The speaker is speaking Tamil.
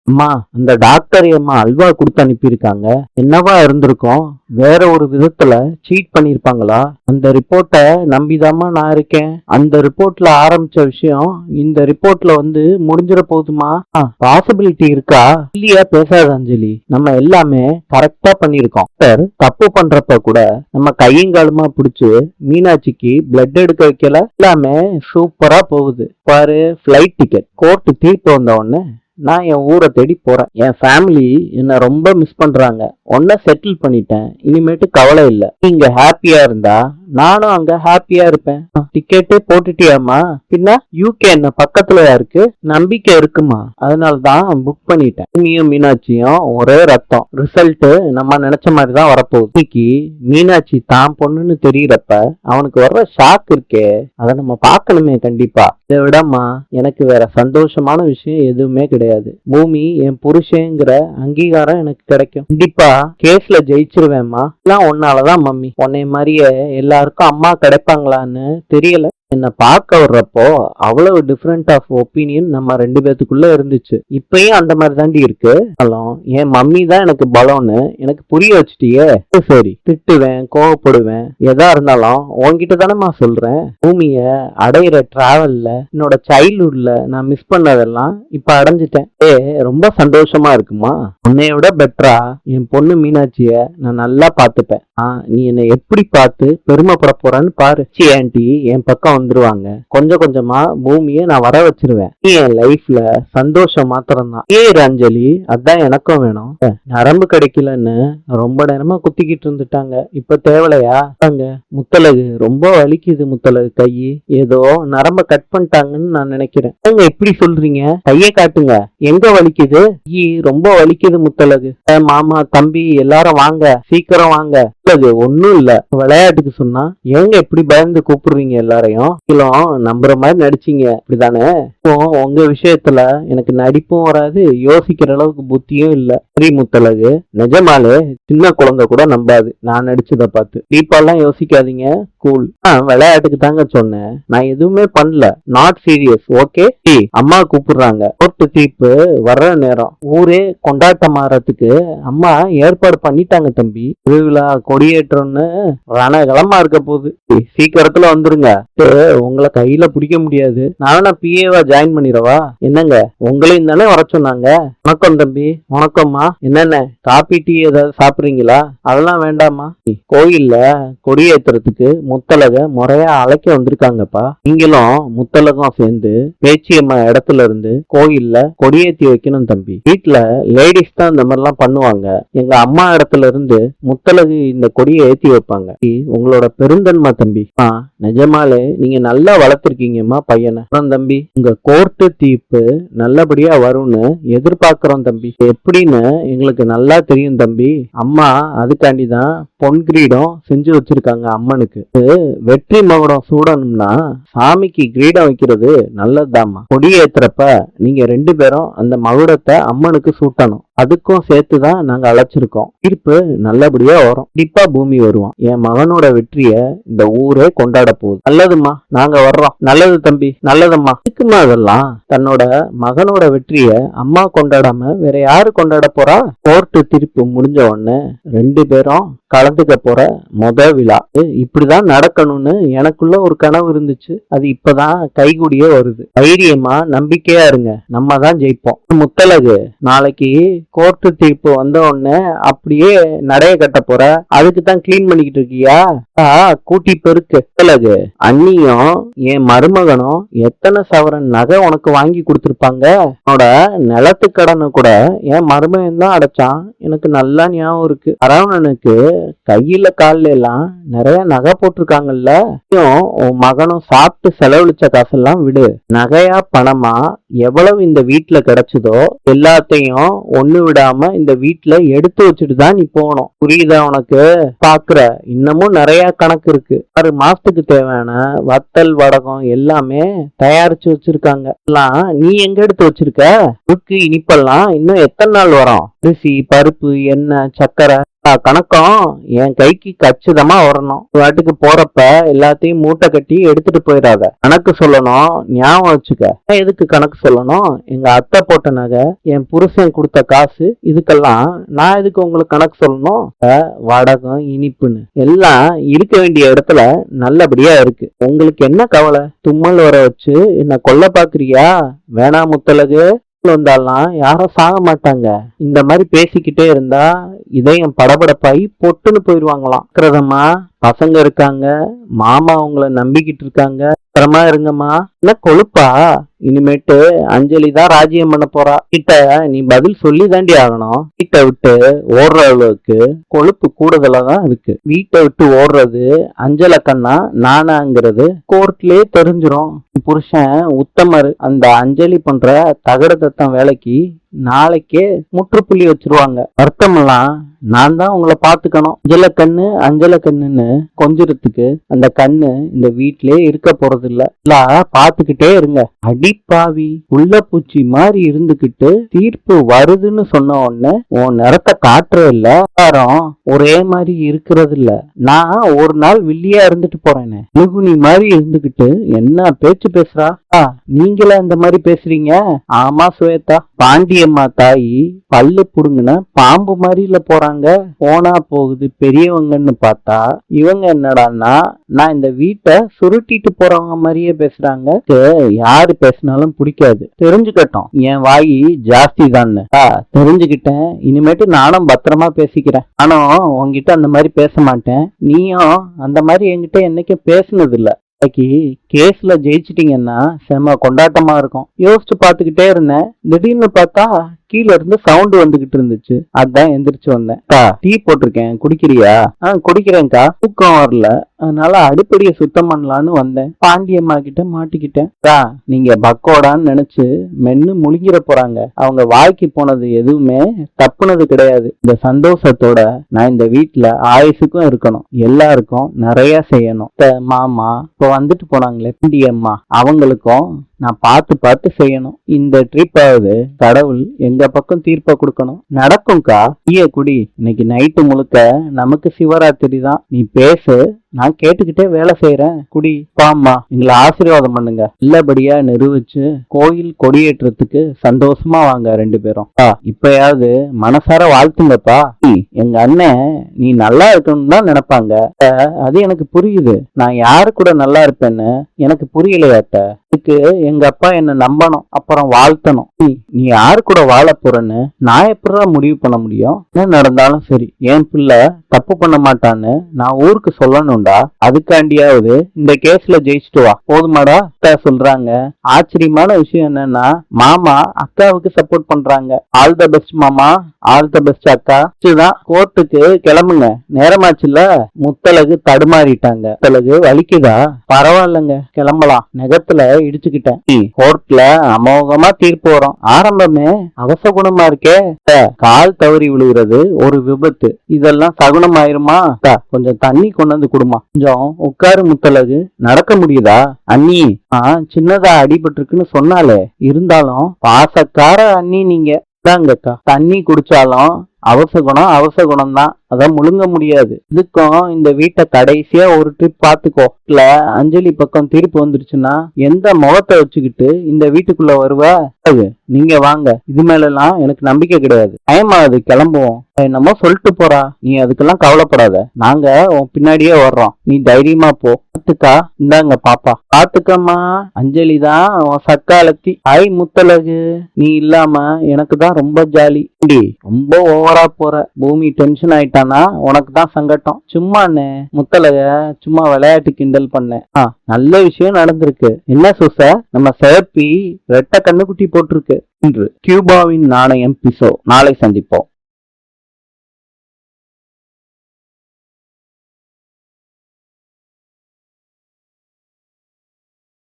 அம்மா, அந்த டாக்டர் அம்மா அல்வா கொடுத்து அனுப்பியிருக்காங்க. என்னவா இருந்திருக்கும்? வேற ஒரு விதத்துல சீட் பண்ணிருப்பாங்களா? அந்த ரிப்போர்ட்டை நம்பிதாம்மா நான் இருக்கேன். அந்த ரிப்போர்ட்ல ஆரம்பிச்ச விஷயம் இந்த ரிப்போர்ட்ல முடிஞ்சிட போகுதுமா? பாசிபிலிட்டி இருக்கா? இல்லையா? பேசாத அஞ்சலி. நம்ம எல்லாமே கரெக்டா பண்ணிருக்கோம். டாக்டர் தப்பு பண்றப்ப கூட நம்ம கையங்காலுமா பிடிச்சு மீனாட்சிக்கு பிளட் எடுக்க வைக்கல. எல்லாமே சூப்பரா போகுது பாரு. ஃபிளைட் டிக்கெட், கோர்ட்டு தீர்ப்பு வந்த உடனே நான் என் ஊரை தேடி போறேன். என் ஃபேமிலி என்ன ரொம்ப மிஸ் பண்றாங்க. ஒன்ன செட்டில் பண்ணிட்டேன். இனிமேட்டு கவலை இல்ல. நீங்க ஹாப்பியா இருந்தா நானும் அங்க ஹாப்பியா இருப்பேன். டிக்கெட்டே போட்டுட்டியாமா? பின்ன யூகே என்ன பக்கத்துலயா இருக்கு? நம்பிக்கை இருக்குமா? அதனாலதான் புக் பண்ணிட்டேன். நீயும் மீனாட்சியும் ஒரே ரத்தம். ரிசல்ட் நம்ம நினைச்ச மாதிரி தான் வரப்போகுது. இன்னைக்கு மீனாட்சி தான் பொண்ணுன்னு தெரியறப்ப அவனுக்கு வர்ற ஷாக் இருக்கே, அதை நம்ம பார்க்கணுமே கண்டிப்பா. இதை விடமா எனக்கு வேற சந்தோஷமான விஷயம் எதுவுமே கிடையாது. பூமி என் புருஷங்கிற அங்கீகாரம் எனக்கு கிடைக்கும். கண்டிப்பா கேஸ்ல ஜெயிச்சிருவேம்மா. எல்லாம் உன்னாலதான் மம்மி. உன்னை மாதிரியே எல்லாருக்கும் அம்மா கிடைப்பாங்களான்னு தெரியல. என்ன பார்க்க வர்றப்போ அவ்வளவு டிஃபரெண்ட் ஆஃப் ஒப்பீனியன் நம்ம ரெண்டு பேத்துக்குள்ள இருந்துச்சு. இப்பயும் அந்த மாதிரி தாண்டி இருக்கு. என் மம்மி தான் எனக்கு பலம்னு எனக்கு புரிய வச்சுட்டியே. சரி, திட்டுவேன், கோவப்படுவேன், எதா இருந்தாலும் உன்கிட்ட தானேமா சொல்றேன். பூமிய அடையிற டிராவல்ல என்னோட சைல்ட்ஹுட்ல நான் மிஸ் பண்ணதெல்லாம் இப்ப அடைஞ்சிட்டேன். ரொம்ப சந்தோஷமா இருக்குமா? உன்னைய விட பெட்டரா என் பொண்ணு மீனாட்சிய நான் நல்லா பாத்துப்பேன். நீ என்னை எப்படி பார்த்து பெருமைப்பட போறான்னு பாரு. ஆன்டி என் பக்கம் வந்துருவாங்க. கொஞ்சம் கொஞ்சமா பூமியை நான் வர வச்சிருவேன். நீ என் லைஃப்ல சந்தோஷம் மாத்திரம் தான். அஞ்சலி, அதான் எனக்கும் வேணும். நரம்பு கிடைக்கலன்னு ரொம்ப நேரமா குத்திக்கிட்டு இருந்துட்டாங்க. இப்ப தேவலையா? முத்தலகு ரொம்ப வலிக்குது. முத்தலகு கை ஏதோ நரம்ப கட் பண்ணிட்டாங்கன்னு நான் நினைக்கிறேன். எப்படி சொல்றீங்க? கையை காட்டுங்க. எங்க வலிக்குது? ரொம்ப வலிக்குது முத்தலகு. மாமா, தம்பி எல்லாரும் வாங்க, சீக்கிரம் வாங்க. ஒன்னும் இல்ல, விளையாட்டுக்கு சொன்னா ஏங்க எப்படி பயந்து கூப்பிடுறீங்க எல்லாரையும்? நம்புற மாதிரி நடிச்சீங்க அப்படிதானே? உங்க விஷயத்துல எனக்கு நடிப்பும் வராது, யோசிக்கிற அளவுக்கு புத்தியும் இல்ல. சரி முத்தலகு, நிஜமாலே சின்ன குழந்தை கூட நம்பாது நான் நடிச்சத பார்த்து. டீப்பாலாம் யோசிக்காதீங்க, கூல். விளையாட்டுக்கு தாங்க சொன்னேன், நான் எதுவுமே பண்ணல. Not serious, okay? அம்மா கூப்பிடுறாங்க. கோர்ட்டு தீர்ப்பு வர்ற நேரம். ஊரே கொண்டாட்டமாறதுக்கு அம்மா ஏற்பாடு பண்ணிட்டாங்க தம்பி. திருவிழா கொடியேற்றம்னு ரணகலமா இருக்க போகுது. சீக்கிரத்துல வந்துருங்க. உங்களை கையில பிடிக்க முடியாது. நானும் பிஏவா ஜாயின் பண்ணிடவா? என்னங்க, உங்களையும் தானே வர சொன்னாங்க. வணக்கம் தம்பி. வணக்கம்மா. என்னென்ன காபி டீ ஏதாவது சாப்பிடுறீங்களா? அதெல்லாம் வேண்டாமா. கோயில்ல கொடியேற்றுறதுக்கு முத்தலக முறையா அழைக்க வந்திருக்காங்கப்பா. நீங்களும் முத்தலகம் சேர்ந்து பேச்சியம்மா இடத்துல இருந்து கோயில்ல கொடியேற்றி வைக்கணும் தம்பி. வீட்டுல லேடிஸ் தான் இந்த மாதிரி எல்லாம் பண்ணுவாங்க. எங்க அம்மா இடத்துல இருந்து முத்தலகு இந்த கொடியை ஏத்தி வைப்பாங்க. உங்களோட பெருந்தன்மா தம்பி. நிஜமாலே நீங்க நல்லா வளர்த்திருக்கீங்கம்மா பையனை. தம்பி, உங்க கோர்ட்டு தீர்ப்பு நல்லபடியா வரும்னு எதிர்பார்க்கிறோம் தம்பி. எப்படின்னு எங்களுக்கு நல்லா தெரியும் தம்பி. அம்மா அதுக்காண்டிதான் பொன் கிரீடம் செஞ்சு வச்சிருக்காங்க அம்மனுக்கு. வெற்றி மகுடம் சூடணும்னா சாமிக்கு கிரீடம் வைக்கிறது நல்லதுதாம்மா. கொடியேத்துறப்ப நீங்க ரெண்டு பேரும் அந்த மகுடத்தை அம்மனுக்கு சூட்டணும். அதுக்கும் சேர்த்துதான் நாங்க அழைச்சிருக்கோம். தீர்ப்பு நல்லபடியா வரும். கண்டிப்பா பூமி வருவான். என் மகனோட வெற்றிய இந்த ஊரே கொண்டாட போகுது. நல்லதுமா, நாங்க வர்றோம். நல்லது தம்பி, நல்லதும்மா. இருக்குமா அதெல்லாம்? தன்னோட மகனோட வெற்றிய அம்மா கொண்டாடாம வேற யாரு கொண்டாட போறா? கோர்ட்டு தீர்ப்பு முடிஞ்ச உடனே ரெண்டு பேரும் கலந்துக்க போற விழா. இப்படிதான் நடக்கணும்னு எனக்குள்ள ஒரு கனவு இருந்துச்சு. அது இப்பதான் கைகூடியே வருது. தைரியமா நம்பிக்கையா இருங்க, நம்ம தான் ஜெயிப்போம். முத்தலகு, நாளைக்கு கோர்ட்டு தீர்ப்பு வந்த உடனே அப்படியே நடைய கட்ட போற. அதுக்கு தான் கிளீன் பண்ணிக்கிட்டு இருக்கியா? கூட்டி பெருக்கு. முத்தலகு, அண்ணியும் என் மருமகனும் எத்தனை சவரன் நகை உனக்கு வாங்கி கொடுத்துருப்பாங்க. உன்னோட நிலத்து கடனை கூட என் மருமகன் தான் அடைச்சான். எனக்கு நல்லா ஞாபகம் இருக்கு. அரவணனுக்கு கையில கால்ல எல்லாம் நிறைய நகை போட்டிருக்காங்கல்ல. உன் மகனும் சாப்பிட்டு செலவழிச்ச காசெல்லாம் விடு. நகையா பணமா எவ்வளவு இந்த வீட்டுல கிடைச்சதோ எல்லாத்தையும் ஒண்ணு விடாம இந்த வீட்டுல எடுத்து வச்சுட்டு தான் நீ போகணும். புரியுதா உனக்கு? பாக்குற, இன்னமும் நிறைய கணக்கு இருக்கு. 6 மாசத்துக்கு தேவையான வத்தல் வடகம் எல்லாமே தயாரிச்சு வச்சிருக்காங்க. எல்லாம் நீ எங்க எடுத்து வச்சிருக்க? இனிப்பெல்லாம் இன்னும் எத்தனை நாள் வரும்? அரிசி, பருப்பு, எண்ணெய், சக்கரை கணக்கம் என் கைக்கு கச்சிதமா வரணும். வாட்டுக்கு போறப்ப எல்லாத்தையும் மூட்டை கட்டி எடுத்துட்டு போயிடாத. கணக்கு சொல்லணும், ஞாபகம் வச்சுக்க. எதுக்கு கணக்கு சொல்லணும்? எங்க அத்தை போட்ட நகை, என் புருஷன் கொடுத்த காசு, இதுக்கெல்லாம் நான் எதுக்கு உங்களுக்கு கணக்கு சொல்லணும்? வடகம் இனிப்புன்னு எல்லாம் இருக்க வேண்டிய இடத்துல நல்லபடியா இருக்கு. உங்களுக்கு என்ன கவலை? தும்மல் வர வச்சு என்ன கொல்ல பாக்குறியா? வேணா முத்தலகு, வந்தாலாம் யாரும் சாக மாட்டாங்க. இந்த மாதிரி பேசிக்கிட்டே இருந்தா இதயம் படபடப்பாயி பொட்டுன்னு போயிடுவாங்களாம். கிரதமா பசங்க இருக்காங்க, மாமா அவங்கள நம்பிக்கிட்டு இருக்காங்க, அப்புறமா இருங்கம்மா. என்ன கொழுப்பா? இனிமேட்டு அஞ்சலி தான் ராஜ்யம் பண்ண போறா. கிட்ட நீ பதில் சொல்லி தாண்டி ஆகணும். வீட்டை விட்டு ஓடுற அளவுக்கு கொழுப்பு கூடுதலா தான் இருக்கு. வீட்டை விட்டு ஓடுறது அஞ்சல கண்ணா நானாங்கிறது கோர்ட்லயே தெரிஞ்சிரும். புருஷன் உத்தமர். அந்த அஞ்சலி பண்ற தகட தத்தம் வேலைக்கு நாளைக்கே முற்றுப்புள்ளி வச்சிருவாங்க. வருத்தமெல்லாம் நான் தான் உங்களை பாத்துக்கணும். அஞ்சல கண்ணுன்னு கொஞ்சிறதுக்கு அந்த கண்ணு இந்த வீட்லயே இருக்க போறது இல்ல. பாத்துக்கிட்டே இருங்க. அடிப்பாவி உள்ள பூச்சி மாதிரி இருந்துகிட்டு தீர்ப்பு வருதுன்னு சொன்ன உடனே உன் நிறத்தை காட்டுற இல்ல. ஒரே மாதிரி இருக்கிறது இல்ல. நான் ஒரு நாள் வில்லியா இருந்துட்டு போறேன்னு முகுனி மாதிரி இருந்துகிட்டு என்ன பேச்சு பேசுறா? நீங்களே அந்த மாதிரி பேசுறீங்க? ஆமா சுவேதா, பாண்டியம்மா தாயி பல்லு புடுங்குன பாம்பு மாதிரில போறாங்க. போனா போகுது பெரியவங்கன்னு பார்த்தா இவங்க என்னடான்னா நான் இந்த வீட்டை சுருட்டிட்டு போறவங்க மாதிரியே பேசுறாங்க. யாரு பேசினாலும் பிடிக்காது. தெரிஞ்சுக்கட்டும், என் வாயி ஜாஸ்தி தான். தெரிஞ்சுக்கிட்டேன். இனிமேட்டு நானும் பத்திரமா பேசிக்கிறேன். ஆனா உங்ககிட்ட அந்த மாதிரி பேச மாட்டேன். நீயும் அந்த மாதிரி என்கிட்ட என்னைக்கும் பேசுனது இல்ல. கேஸ்ல ஜெயிச்சிட்டீங்கன்னா செம கொண்டாட்டமா இருக்கும். யோசிச்சு பாத்துக்கிட்டே இருந்தேன். திடீர்னு பார்த்தா கீழ இருந்து சவுண்ட் வந்துகிட்டு இருந்துச்சு. அதான் எந்திரிச்சு வந்தேன். டீ போட்டிருக்கேன், குடிக்கிறியா? குடிக்கிறேன்க்கா. தூக்கம் வரல, அதனால அடுப்படிய சுத்தம் பண்ணலான்னு வந்தேன். பாண்டியம்மா கிட்ட மாட்டிக்கிட்டேன். நீங்க பக்கோடான்னு நினைச்சு மென்னு முழுங்கிற போறாங்க. அவங்க வாய்க்கு போனது எதுவுமே தப்புனது கிடையாது. இந்த சந்தோஷத்தோட நான் இந்த வீட்டுல ஆயுசுக்கும் இருக்கணும். எல்லாருக்கும் நிறைய செய்யணும். மாமா இப்ப வந்துட்டு போனாங்களே பாண்டியம்மா, அவங்களுக்கும் நான் பார்த்து பார்த்து செய்யணும். இந்த ட்ரிப்பாவது கடவுள் எங்க பக்கம் தீர்ப்ப கொடுக்கணும். நடக்கும்க்கா. குடி. இன்னைக்கு நைட்டு முழுக்க நமக்கு சிவராத்திரி தான். நீ பேசு, நான் கேட்டுக்கிட்டே வேலை செய்யறேன். குடி. பாம்மா எங்களை ஆசீர்வாதம் பண்ணுங்க. நல்லபடியா நிரூபிச்சு கோயில் கொடியேற்றத்துக்கு சந்தோஷமா வாங்க ரெண்டு பேரும். இப்பயாவது மனசார வாழ்த்துங்கப்பா. எங்க அண்ணன் நீ நல்லா இருக்கணும்னு தான் நினைப்பாங்க. அது எனக்கு புரியுது. நான் யாரு கூட நல்லா இருப்பேன்னு எனக்கு புரியலையாட்ட. இதுக்கு எங்க அப்பா என்ன நம்பணும், அப்புறம் வாழ்த்தணும். நீ யாரு கூட வாழ போறன்னு நான் எப்படா முடிவு பண்ண முடியும்? என்ன நடந்தாலும் சரி, என் பிள்ளை தப்பு பண்ண மாட்டான்னு நான் ஊருக்கு சொல்லணும்டா. அதுக்காண்டியாவது இந்த கேஸ்ல ஜெயிச்சுட்டு வா. போதுமாடா? சொல்றாங்க. ஆச்சரியமான விஷயம் என்னன்னா மாமா அக்காவுக்கு சப்போர்ட் பண்றாங்க. ஆல் த பெஸ்ட் மாமா, ஆல் த பெஸ்ட் அக்கா. இதுதான் கோர்ட்டுக்கு கிளம்புங்க, நேரமாச்சுல்ல. முத்தலகு தடுமாறிட்டாங்க. முத்தலகு வலிக்குதா? பரவாயில்லங்க, கிளம்பலாம். நெகத்துல இடிச்சுக்கிட்டேன். கோர்ட்ல அமோகமா தீர்ப்பு வரும். ஆரம்பமே அவசகுணமா இருக்கே. கால் தவறி விழுகிறது ஒரு விபத்து. இதெல்லாம் சகுனம் ஆயிருமா? கொஞ்சம் தண்ணி கொண்டு வந்து கொடுமா. கொஞ்சம் உட்காரு முத்தலகு. நடக்க முடியுதா? அண்ணி சின்னதா அடிபட்டிருக்குன்னு சொன்னாலே, இருந்தாலும் பாசக்கார அண்ணி நீங்க. தாங்கக்கா, தண்ணி குடிச்சாலும் அவசகுணம் தான். அதான் முழுங்க முடியாது. இதுக்கும் இந்த வீட்டை கடைசியா ஒரு ட்ரிப் பாத்துக்கோ. இல்ல அஞ்சலி பக்கம் தீர்ப்பு வந்துருச்சுன்னா எந்த முகத்தை வச்சுக்கிட்டு இந்த வீட்டுக்குள்ள வருவா? நீங்க வாங்க. இது மேல எல்லாம் எனக்கு நம்பிக்கை கிடையாது. பயமாவது, கிளம்புவோம். என்னமோ சொல்லிட்டு போறா, நீ அதுக்கெல்லாம் கவலைப்படாத. நாங்க உன் பின்னாடியே வர்றோம். நீ தைரியமா போ. பாத்துக்கா. இந்தாங்க பாப்பா. பாத்துக்கம்மா. அஞ்சலி தான் உன் சக்காலத்தி. ஐ முத்தலகு, நீ இல்லாம எனக்கு தான் ரொம்ப ஜாலி. ரொம்ப ஓவரா போற. பூமி டென்ஷன் ஆயிட்டானா உனக்கு தான் சங்கட்டம். சும்மாண்ணே முத்தலக சும்மா விளையாட்டு கிண்டல் பண்ணேன். நல்ல விஷயம் நடந்திருக்கு. என்ன சுச, நம்ம சேப்பி ரெட்ட கண்ணுக்குட்டி போட்டிருக்கு. இன்று கியூபாவின் நாணயம் பிசோ. நாளை சந்திப்போம்.